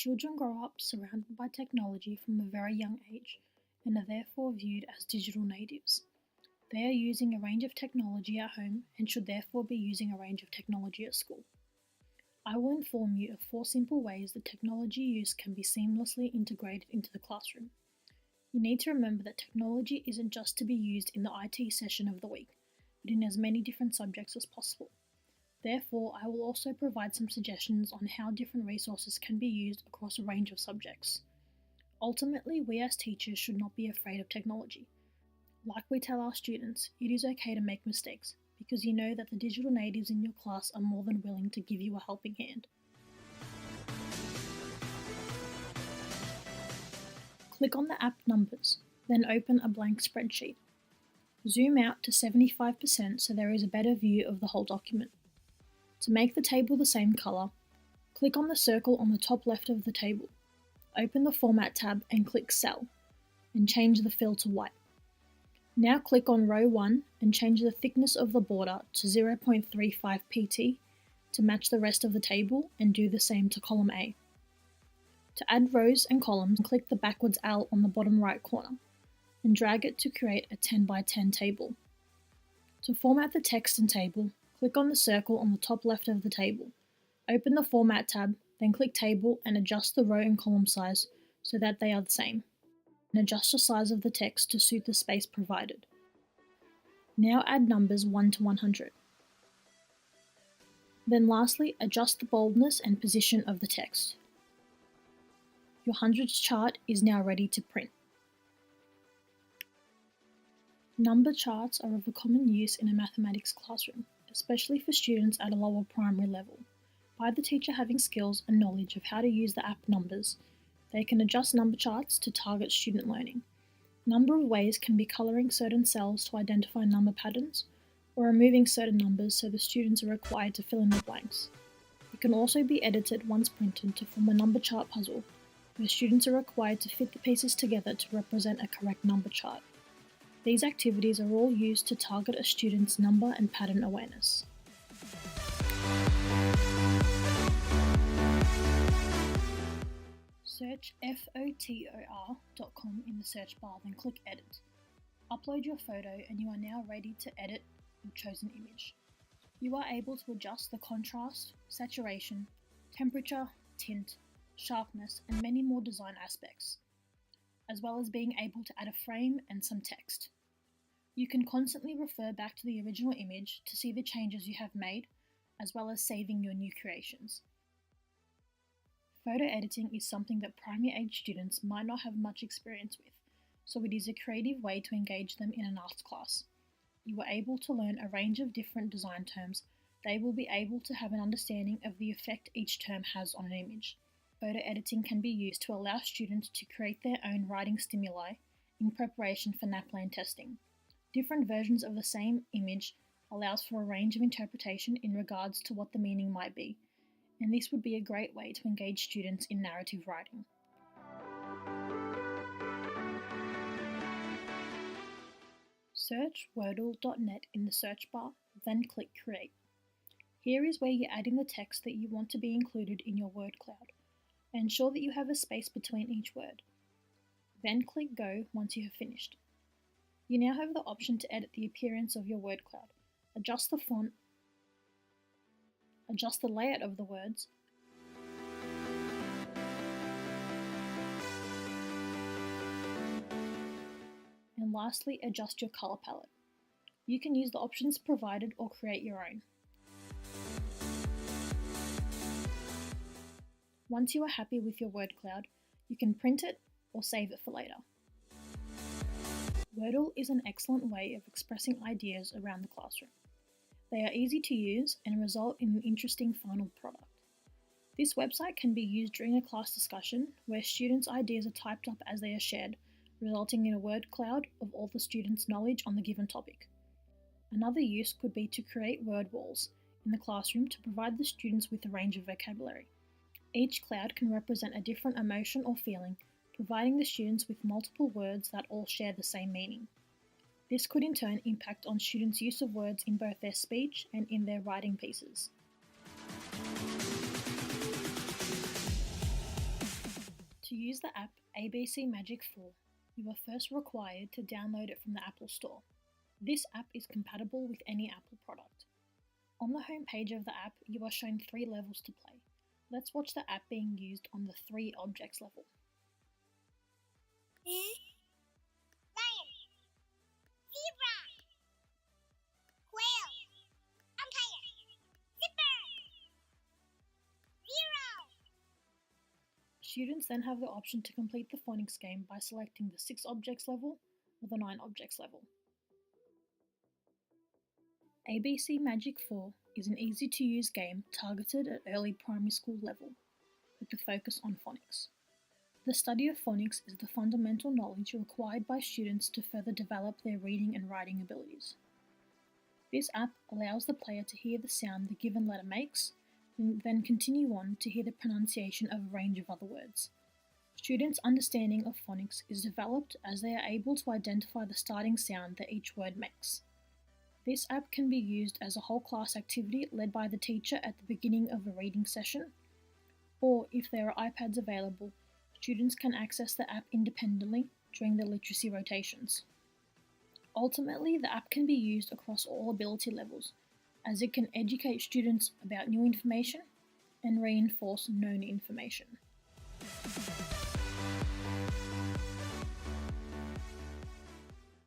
Children grow up surrounded by technology from a very young age and are therefore viewed as digital natives. They are using a range of technology at home and should therefore be using a range of technology at school. I will inform you of 4 simple ways that technology use can be seamlessly integrated into the classroom. You need to remember that technology isn't just to be used in the IT session of the week, but in as many different subjects as possible. Therefore, I will also provide some suggestions on how different resources can be used across a range of subjects. Ultimately, we as teachers should not be afraid of technology. Like we tell our students, it is okay to make mistakes because you know that the digital natives in your class are more than willing to give you a helping hand. Click on the app numbers, then open a blank spreadsheet. Zoom out to 75% so there is a better view of the whole document. To make the table the same colour, click on the circle on the top left of the table. Open the Format tab and click Cell, and change the fill to white. Now click on row 1 and change the thickness of the border to 0.35 pt to match the rest of the table, and do the same to column A. To add rows and columns, click the backwards L on the bottom right corner and drag it to create a 10 by 10 table. To format the text and table, click on the circle on the top left of the table. Open the Format tab, then click Table and adjust the row and column size so that they are the same, and adjust the size of the text to suit the space provided. Now add numbers 1 to 100. Then lastly, adjust the boldness and position of the text. Your hundreds chart is now ready to print. Number charts are of a common use in a mathematics classroom, especially for students at a lower primary level. By the teacher having skills and knowledge of how to use the app numbers, they can adjust number charts to target student learning. A number of ways can be colouring certain cells to identify number patterns, or removing certain numbers so the students are required to fill in the blanks. It can also be edited once printed to form a number chart puzzle, where students are required to fit the pieces together to represent a correct number chart. These activities are all used to target a student's number and pattern awareness. Search fotor.com in the search bar, then click Edit. Upload your photo and you are now ready to edit your chosen image. You are able to adjust the contrast, saturation, temperature, tint, sharpness, and many more design aspects, as well as being able to add a frame and some text. You can constantly refer back to the original image to see the changes you have made, as well as saving your new creations. Photo editing is something that primary age students might not have much experience with, so it is a creative way to engage them in an arts class. You are able to learn a range of different design terms. They will be able to have an understanding of the effect each term has on an image. Photo editing can be used to allow students to create their own writing stimuli in preparation for NAPLAN testing. Different versions of the same image allows for a range of interpretation in regards to what the meaning might be, and this would be a great way to engage students in narrative writing. Search wordle.net in the search bar, then click Create. Here is where you're adding the text that you want to be included in your word cloud. Ensure that you have a space between each word. Then click Go once you have finished. You now have the option to edit the appearance of your word cloud, adjust the font, adjust the layout of the words, and lastly, adjust your colour palette. You can use the options provided or create your own. Once you are happy with your word cloud, you can print it or save it for later. Wordle is an excellent way of expressing ideas around the classroom. They are easy to use and result in an interesting final product. This website can be used during a class discussion where students' ideas are typed up as they are shared, resulting in a word cloud of all the students' knowledge on the given topic. Another use could be to create word walls in the classroom to provide the students with a range of vocabulary. Each cloud can represent a different emotion or feeling, providing the students with multiple words that all share the same meaning. This could in turn impact on students' use of words in both their speech and in their writing pieces. To use the app ABC Magic 4, you are first required to download it from the Apple Store. This app is compatible with any Apple product. On the home page of the app, you are shown 3 levels to play. Let's watch the app being used on the 3 objects level. Lion, zebra, quail, umpire, zipper, zero. Students then have the option to complete the phonics game by selecting the 6 objects level or the 9 objects level. ABC Magic 4 is an easy-to-use game targeted at early primary school level, with the focus on phonics. The study of phonics is the fundamental knowledge required by students to further develop their reading and writing abilities. This app allows the player to hear the sound the given letter makes, and then continue on to hear the pronunciation of a range of other words. Students' understanding of phonics is developed as they are able to identify the starting sound that each word makes. This app can be used as a whole class activity led by the teacher at the beginning of a reading session, or if there are iPads available, students can access the app independently during the literacy rotations. Ultimately, the app can be used across all ability levels, as it can educate students about new information and reinforce known information.